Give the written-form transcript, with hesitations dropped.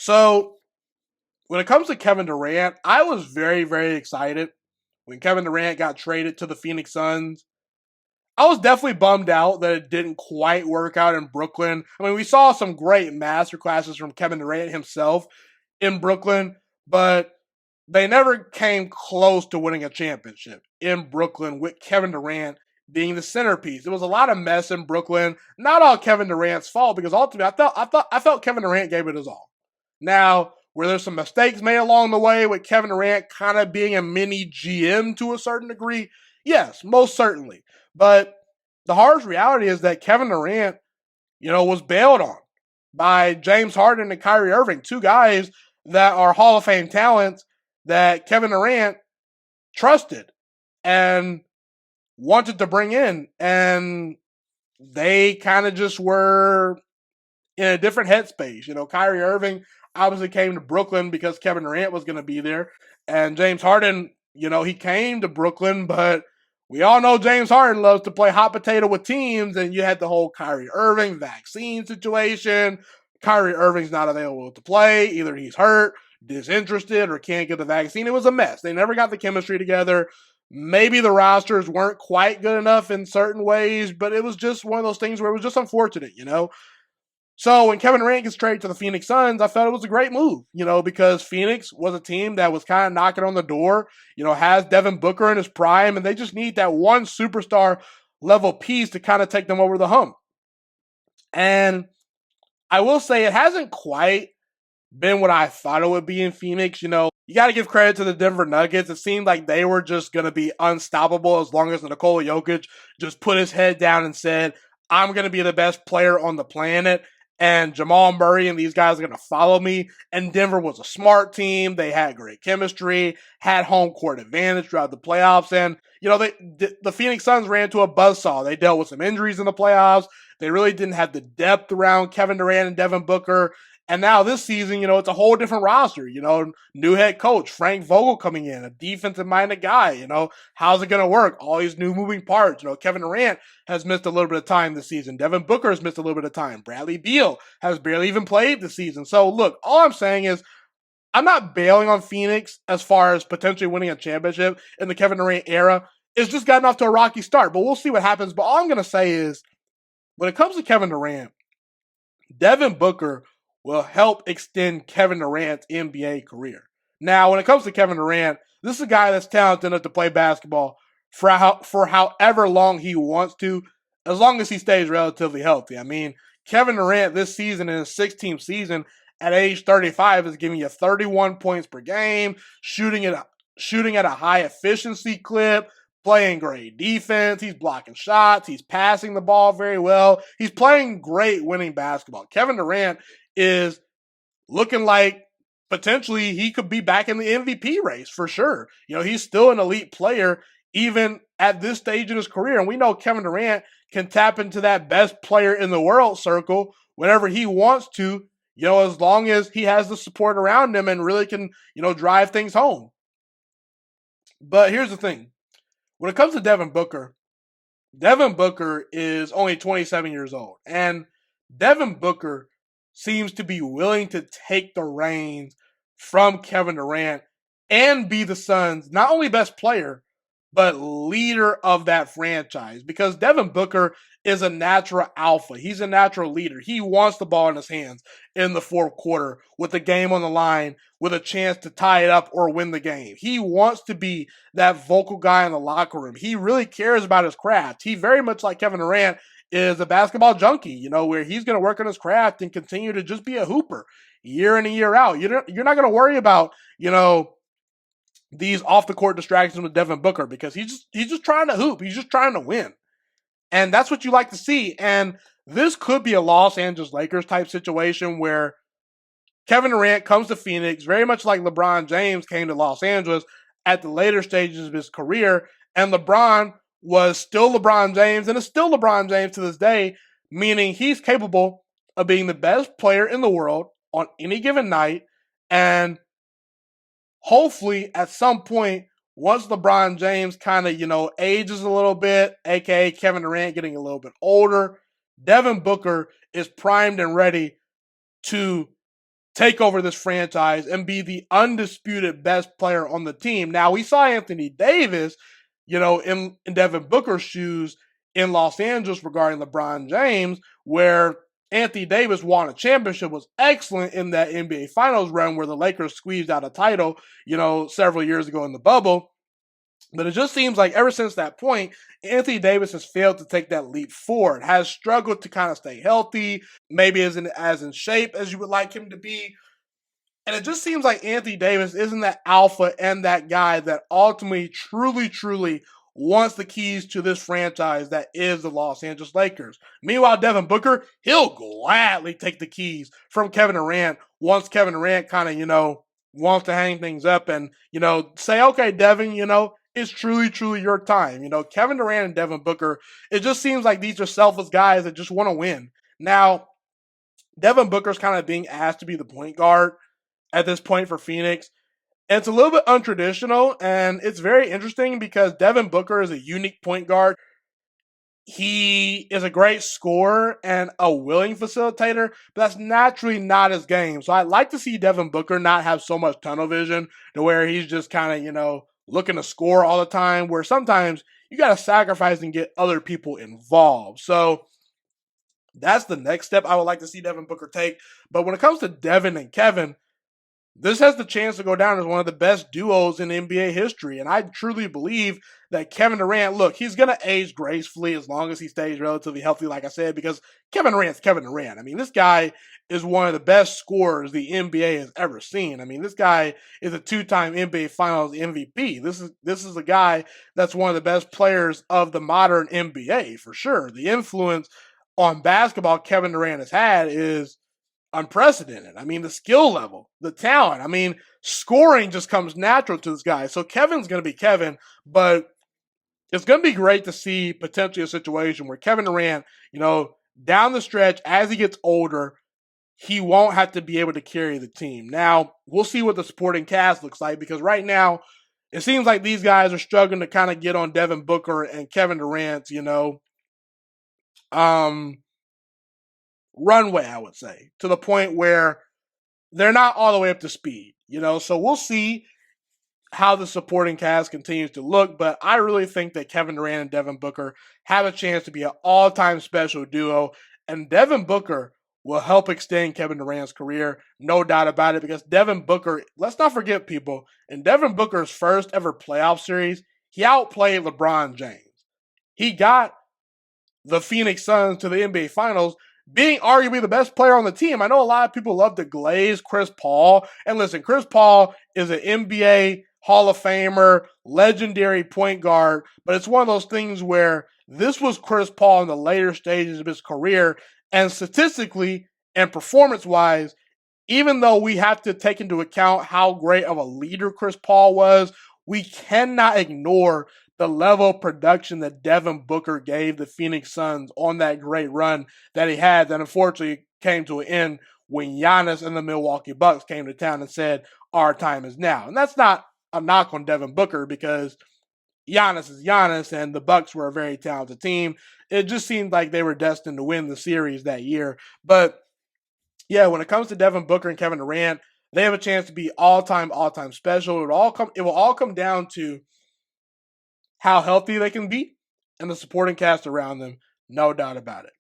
So when it comes to Kevin Durant, I was very, very excited when Kevin Durant got traded to the Phoenix Suns. I was definitely bummed out that it didn't quite work out in Brooklyn. I mean, we saw some great masterclasses from Kevin Durant himself in Brooklyn, but they never came close to winning a championship in Brooklyn with Kevin Durant being the centerpiece. There was a lot of mess in Brooklyn. Not all Kevin Durant's fault because ultimately I felt Kevin Durant gave it his all. Now, were there some mistakes made along the way with Kevin Durant kind of being a mini GM to a certain degree? Yes, most certainly. But the harsh reality is that Kevin Durant, was bailed on by James Harden and Kyrie Irving, two guys that are Hall of Fame talents that Kevin Durant trusted and wanted to bring in. And they kind of just were in a different headspace. Kyrie Irving obviously came to Brooklyn because Kevin Durant was going to be there. And James Harden, he came to Brooklyn, but we all know James Harden loves to play hot potato with teams, and you had the whole Kyrie Irving vaccine situation. Kyrie Irving's not available to play. Either he's hurt, disinterested, or can't get the vaccine. It was a mess. They never got the chemistry together. Maybe the rosters weren't quite good enough in certain ways, but it was just one of those things where it was just unfortunate, So when Kevin Durant gets traded to the Phoenix Suns, I felt it was a great move, because Phoenix was a team that was kind of knocking on the door, has Devin Booker in his prime, and they just need that one superstar level piece to kind of take them over the hump. And I will say it hasn't quite been what I thought it would be in Phoenix. You got to give credit to the Denver Nuggets. It seemed like they were just going to be unstoppable as long as Nikola Jokic just put his head down and said, I'm going to be the best player on the planet. And Jamal Murray and these guys are going to follow me. And Denver was a smart team. They had great chemistry, had home court advantage throughout the playoffs. And, the Phoenix Suns ran into a buzzsaw. They dealt with some injuries in the playoffs. They really didn't have the depth around Kevin Durant and Devin Booker. And now this season, it's a whole different roster. New head coach, Frank Vogel coming in, a defensive-minded guy. How's it going to work? All these new moving parts. Kevin Durant has missed a little bit of time this season. Devin Booker has missed a little bit of time. Bradley Beal has barely even played this season. So, look, all I'm saying is I'm not bailing on Phoenix as far as potentially winning a championship in the Kevin Durant era. It's just gotten off to a rocky start, but we'll see what happens. But all I'm going to say is when it comes to Kevin Durant, Devin Booker will help extend Kevin Durant's NBA career. Now, when it comes to Kevin Durant, this is a guy that's talented enough to play basketball for however long he wants to, as long as he stays relatively healthy. I mean, Kevin Durant this season in his 16th season at age 35 is giving you 31 points per game, shooting at a high efficiency clip, playing great defense. He's blocking shots. He's passing the ball very well. He's playing great winning basketball. Kevin Durant is looking like potentially he could be back in the MVP race for sure. He's still an elite player even at this stage in his career. And we know Kevin Durant can tap into that best player in the world circle whenever he wants to, as long as he has the support around him and really can, drive things home. But here's the thing. When it comes to Devin Booker is only 27 years old. And Devin Booker seems to be willing to take the reins from Kevin Durant and be the Suns' not only best player, but leader of that franchise. Because Devin Booker is a natural alpha. He's a natural leader. He wants the ball in his hands in the fourth quarter with the game on the line, with a chance to tie it up or win the game. He wants to be that vocal guy in the locker room. He really cares about his craft. He very much like Kevin Durant is a basketball junkie, where he's going to work on his craft and continue to just be a hooper year in and year out. You're not going to worry about, these off the court distractions with Devin Booker because he's just trying to hoop. He's just trying to win. And that's what you like to see. And this could be a Los Angeles Lakers type situation where Kevin Durant comes to Phoenix, very much like LeBron James came to Los Angeles at the later stages of his career. And LeBron was still LeBron James and is still LeBron James to this day, meaning he's capable of being the best player in the world on any given night. And hopefully at some point, once LeBron James kind of, ages a little bit, aka Kevin Durant getting a little bit older, Devin Booker is primed and ready to take over this franchise and be the undisputed best player on the team. Now, we saw Anthony Davis, in Devin Booker's shoes in Los Angeles regarding LeBron James, where Anthony Davis won a championship, was excellent in that NBA Finals run where the Lakers squeezed out a title, several years ago in the bubble. But it just seems like ever since that point, Anthony Davis has failed to take that leap forward, has struggled to kind of stay healthy, maybe isn't as in shape as you would like him to be. And it just seems like Anthony Davis isn't that alpha and that guy that ultimately, truly, truly wants the keys to this franchise that is the Los Angeles Lakers. Meanwhile, Devin Booker, he'll gladly take the keys from Kevin Durant once Kevin Durant kind of, wants to hang things up and, say, okay, Devin, it's truly, truly your time. Kevin Durant and Devin Booker, it just seems like these are selfless guys that just want to win. Now, Devin Booker's kind of being asked to be the point guard at this point for Phoenix. And it's a little bit untraditional, and it's very interesting because Devin Booker is a unique point guard. He is a great scorer and a willing facilitator, but that's naturally not his game. So I'd like to see Devin Booker not have so much tunnel vision to where he's just kind of, looking to score all the time, where sometimes you got to sacrifice and get other people involved. So that's the next step I would like to see Devin Booker take. But when it comes to Devin and Kevin, this has the chance to go down as one of the best duos in NBA history. And I truly believe that Kevin Durant, look, he's going to age gracefully as long as he stays relatively healthy, like I said, because Kevin Durant's Kevin Durant. I mean, this guy is one of the best scorers the NBA has ever seen. I mean, this guy is a two-time NBA Finals MVP. This is a guy that's one of the best players of the modern NBA, for sure. The influence on basketball Kevin Durant has had is unprecedented. I mean, the skill level, the talent. I mean, scoring just comes natural to this guy. So Kevin's going to be Kevin, but it's going to be great to see potentially a situation where Kevin Durant, down the stretch, as he gets older, he won't have to be able to carry the team. Now, we'll see what the supporting cast looks like because right now, it seems like these guys are struggling to kind of get on Devin Booker and Kevin Durant's, runway, I would say, to the point where they're not all the way up to speed, So we'll see how the supporting cast continues to look, but I really think that Kevin Durant and Devin Booker have a chance to be an all-time special duo, and Devin Booker will help extend Kevin Durant's career, no doubt about it, because Devin Booker, let's not forget, people, in Devin Booker's first ever playoff series, he outplayed LeBron James. He got the Phoenix Suns to the NBA Finals, being arguably the best player on the team. I know a lot of people love to glaze Chris Paul. And listen, Chris Paul is an NBA Hall of Famer, legendary point guard. But it's one of those things where this was Chris Paul in the later stages of his career. And statistically and performance-wise, even though we have to take into account how great of a leader Chris Paul was, we cannot ignore the level of production that Devin Booker gave the Phoenix Suns on that great run that he had that unfortunately came to an end when Giannis and the Milwaukee Bucks came to town and said, our time is now. And that's not a knock on Devin Booker because Giannis is Giannis and the Bucks were a very talented team. It just seemed like they were destined to win the series that year. But yeah, when it comes to Devin Booker and Kevin Durant, they have a chance to be all-time special. It will all come down to how healthy they can be and the supporting cast around them, no doubt about it.